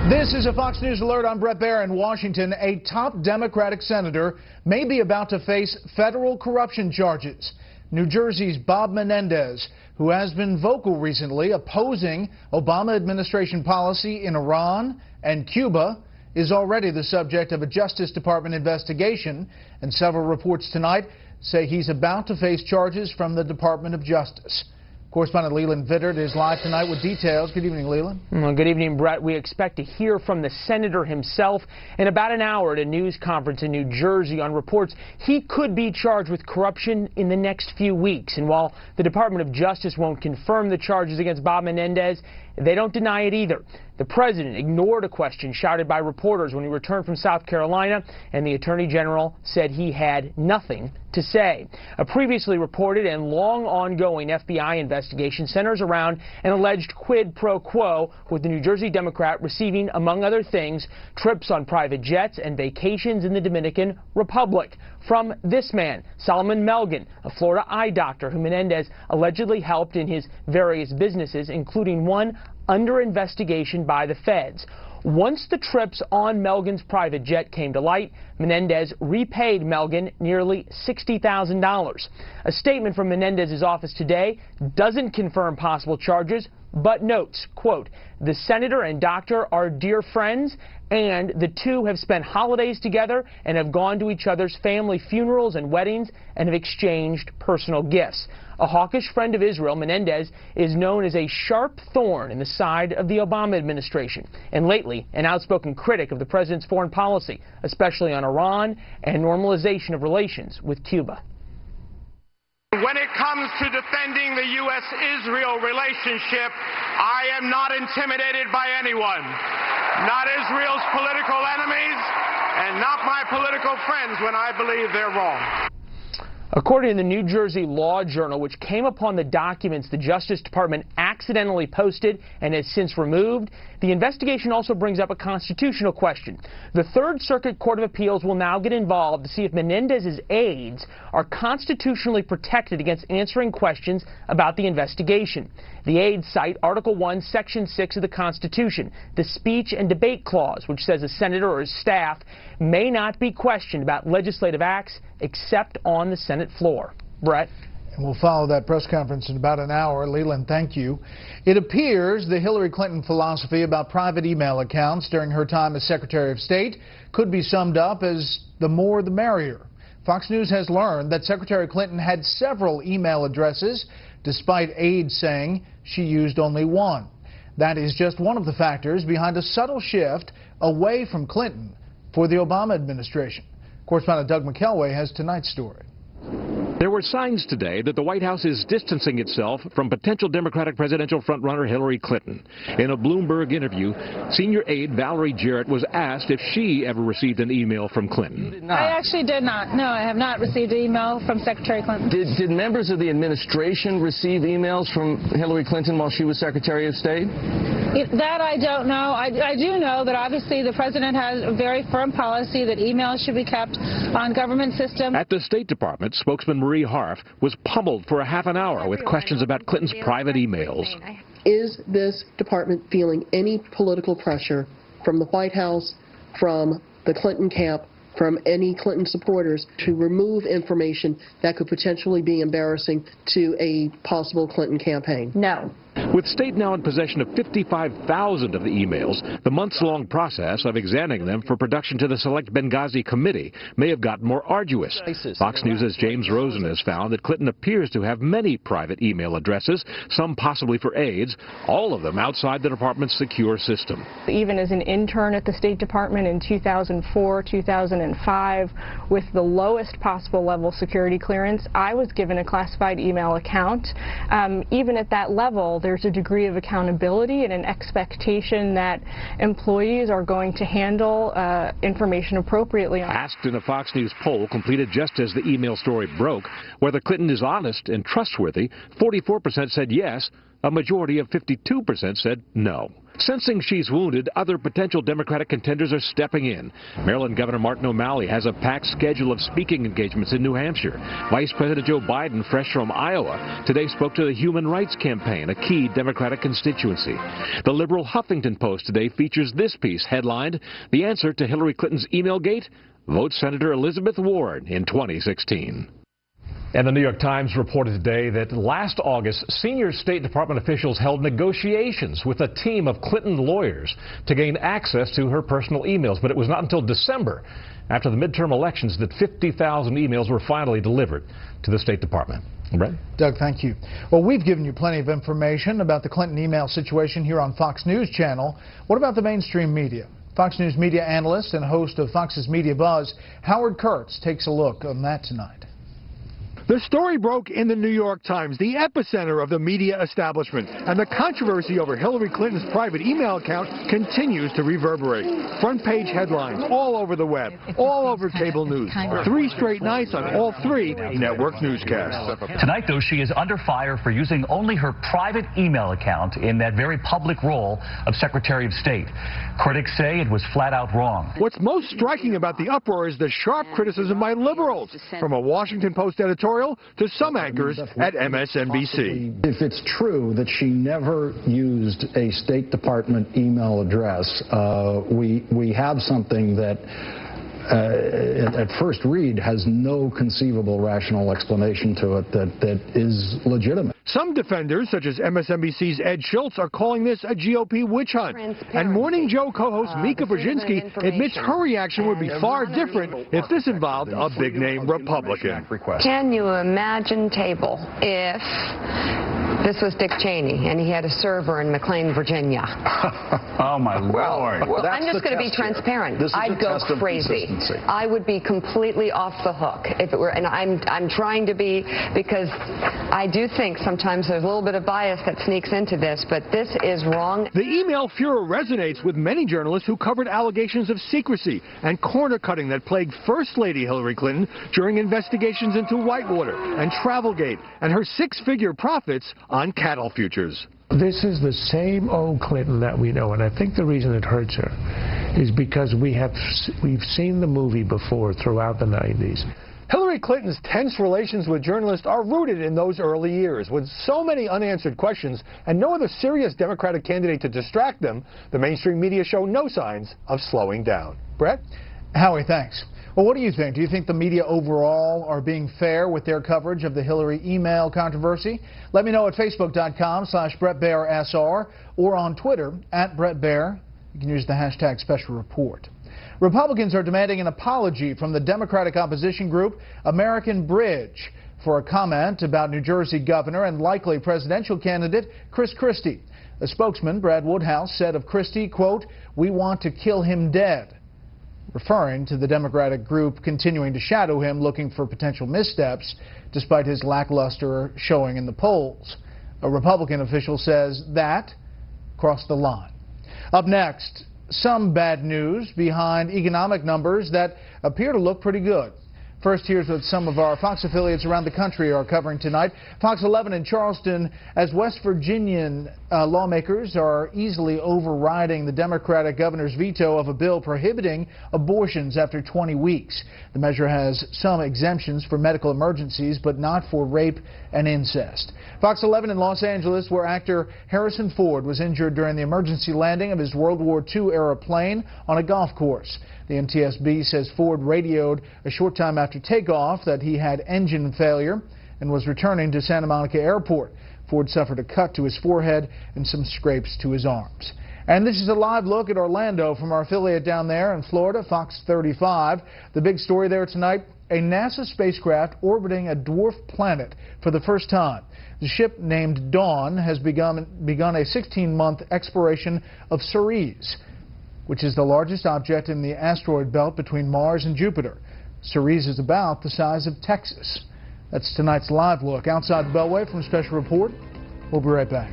This is a Fox News alert. I'm Brett Baer in Washington. A top Democratic senator may be about to face federal corruption charges. New Jersey's Bob Menendez, who has been vocal recently opposing Obama administration policy in Iran and Cuba, is already the subject of a Justice Department investigation, and several reports tonight say he's about to face charges from the Department of Justice. Correspondent Leland Vittert is live tonight with details. Good evening, Leland. Well, good evening, Brett. We expect to hear from the senator himself in about an hour at a news conference in New Jersey on reports he could be charged with corruption in the next few weeks. And while the Department of Justice won't confirm the charges against Bob Menendez, they don't deny it either. The president ignored a question shouted by reporters when he returned from South Carolina, and the attorney general said he had nothing to say. A previously reported and long ongoing FBI investigation centers around an alleged quid pro quo, with the New Jersey Democrat receiving, among other things, trips on private jets and vacations in the Dominican Republic from this man, Solomon Melgen, a Florida eye doctor who Menendez allegedly helped in his various businesses, including one under investigation by the feds. Once the trips on Melgen's private jet came to light, Menendez repaid Melgen nearly $60,000. A statement from Menendez's office today doesn't confirm possible charges, but notes, quote, "The senator and doctor are dear friends, and the two have spent holidays together and have gone to each other's family funerals and weddings and have exchanged personal gifts." A hawkish friend of Israel, Menendez is known as a sharp thorn in the side of the Obama administration, and lately an outspoken critic of the president's foreign policy, especially on Iran and normalization of relations with Cuba. When it comes to defending the U.S.-Israel relationship, I am not intimidated by anyone, not Israel's political enemies and not my political friends when I believe they're wrong. According to the New Jersey Law Journal, which came upon the documents the Justice Department accidentally posted and has since removed, the investigation also brings up a constitutional question. The Third Circuit Court of Appeals will now get involved to see if Menendez's aides are constitutionally protected against answering questions about the investigation. The aides cite Article 1, Section 6 of the Constitution, the Speech and Debate Clause, which says a senator or his staff may not be questioned about legislative acts except on the Senate floor. Brett? And we'll follow that press conference in about an hour. Leland, thank you. It appears the Hillary Clinton philosophy about private email accounts during her time as Secretary of State could be summed up as the more the merrier. Fox News has learned that Secretary Clinton had several email addresses, despite aides saying she used only one. That is just one of the factors behind a subtle shift away from Clinton for the Obama administration. Correspondent Doug McKelway has tonight's story. There were signs today that the White House is distancing itself from potential Democratic presidential frontrunner Hillary Clinton. In a Bloomberg interview, senior aide Valerie Jarrett was asked if she ever received an email from Clinton. I actually did not. No, I have not received an email from Secretary Clinton. Did members of the administration receive emails from Hillary Clinton while she was Secretary of State? That I don't know. I do know that obviously the president has a very firm policy that emails should be kept on government systems. At the State Department, spokesman Marie Harf was pummeled for a half an hour with questions about Clinton's private emails. Is this department feeling any political pressure from the White House, from the Clinton camp, from any Clinton supporters to remove information that could potentially be embarrassing to a possible Clinton campaign? No. With State now in possession of 55,000 of the emails, the months-long process of examining them for production to the Select Benghazi Committee may have gotten more arduous. Fox News' James Rosen has found that Clinton appears to have many private email addresses, some possibly for aides, all of them outside the department's secure system. Even as an intern at the State Department in 2004, 2005, with the lowest possible level security clearance, I was given a classified email account. Even at that level, there's a degree of accountability and an expectation that employees are going to handle information appropriately. Asked in a Fox News poll completed just as the email story broke whether Clinton is honest and trustworthy, 44% said yes, a majority of 52% said no. Sensing she's wounded, other potential Democratic contenders are stepping in. Maryland Governor Martin O'Malley has a packed schedule of speaking engagements in New Hampshire. Vice President Joe Biden, fresh from Iowa, today spoke to the Human Rights Campaign, a key Democratic constituency. The liberal Huffington Post today features this piece headlined, "The Answer to Hillary Clinton's Email Gate? Vote Senator Elizabeth Warren in 2016." And the New York Times reported today that last August, senior State Department officials held negotiations with a team of Clinton lawyers to gain access to her personal emails. But it was not until December, after the midterm elections, that 50,000 emails were finally delivered to the State Department. Brett? Doug, thank you. Well, we've given you plenty of information about the Clinton email situation here on Fox News Channel. What about the mainstream media? Fox News media analyst and host of Fox's Media Buzz, Howard Kurtz, takes a look on that tonight. The story broke in the New York Times, the epicenter of the media establishment, and the controversy over Hillary Clinton's private email account continues to reverberate. Front page headlines all over the web, all over cable news. 3 straight nights on all 3 network newscasts. Tonight, though, she is under fire for using only her private email account in that very public role of Secretary of State. Critics say it was flat out wrong. What's most striking about the uproar is the sharp criticism by liberals, from a Washington Post editorial to some anchors at MSNBC. If it's true that she never used a State Department email address, we have something that at first read has no conceivable rational explanation to it that is legitimate. Some defenders, such as MSNBC's Ed Schultz, are calling this a GOP witch hunt. And Morning Joe co-host Mika Brzezinski admits her reaction would be far different if this involved a big-name Republican. Can you imagine table if this was Dick Cheney and he had a server in McLean, Virginia? Oh, my Lord. Well, I'm just going to be transparent. I'd go crazy. I would be completely off the hook if it were, and I'm trying to be, because I do think sometimes there's a little bit of bias that sneaks into this, but this is wrong. The email furor resonates with many journalists who covered allegations of secrecy and corner cutting that plagued First Lady Hillary Clinton during investigations into Whitewater and Travelgate and her 6-figure profits on cattle futures. This is the same old Clinton that we know, and I think the reason it hurts her is because we've seen the movie before throughout the 90s. Hillary Clinton's tense relations with journalists are rooted in those early years. With so many unanswered questions and no other serious Democratic candidate to distract them, the mainstream media show no signs of slowing down. Brett? Howie, thanks. Well, what do you think? Do you think the media overall are being fair with their coverage of the Hillary email controversy? Let me know at Facebook.com/BrettBairSR or on Twitter @BrettBair. You can use the hashtag Special Report. Republicans are demanding an apology from the Democratic opposition group American Bridge for a comment about New Jersey Governor and likely presidential candidate Chris Christie. A spokesman, Brad Woodhouse, said of Christie, quote, "We want to kill him dead," referring to the Democratic group continuing to shadow him, looking for potential missteps despite his lackluster showing in the polls. A Republican official says that crossed the line. Up next, some bad news behind economic numbers that appear to look pretty good. First, here's what some of our Fox affiliates around the country are covering tonight. Fox 11 in Charleston, as West Virginian lawmakers are easily overriding the Democratic governor's veto of a bill prohibiting abortions after 20 weeks. The measure has some exemptions for medical emergencies, but not for rape and incest. Fox 11 in Los Angeles, where actor Harrison Ford was injured during the emergency landing of his World War II-era plane on a golf course. The NTSB says Ford radioed a short time after takeoff that he had engine failure and was returning to Santa Monica Airport. Ford suffered a cut to his forehead and some scrapes to his arms. And this is a live look at Orlando from our affiliate down there in Florida, Fox 35. The big story there tonight, a NASA spacecraft orbiting a dwarf planet for the first time. The ship named Dawn has begun a 16-month exploration of Ceres, which is the largest object in the asteroid belt between Mars and Jupiter. Ceres is about the size of Texas. That's tonight's live look. Outside the Beltway from Special Report. We'll be right back.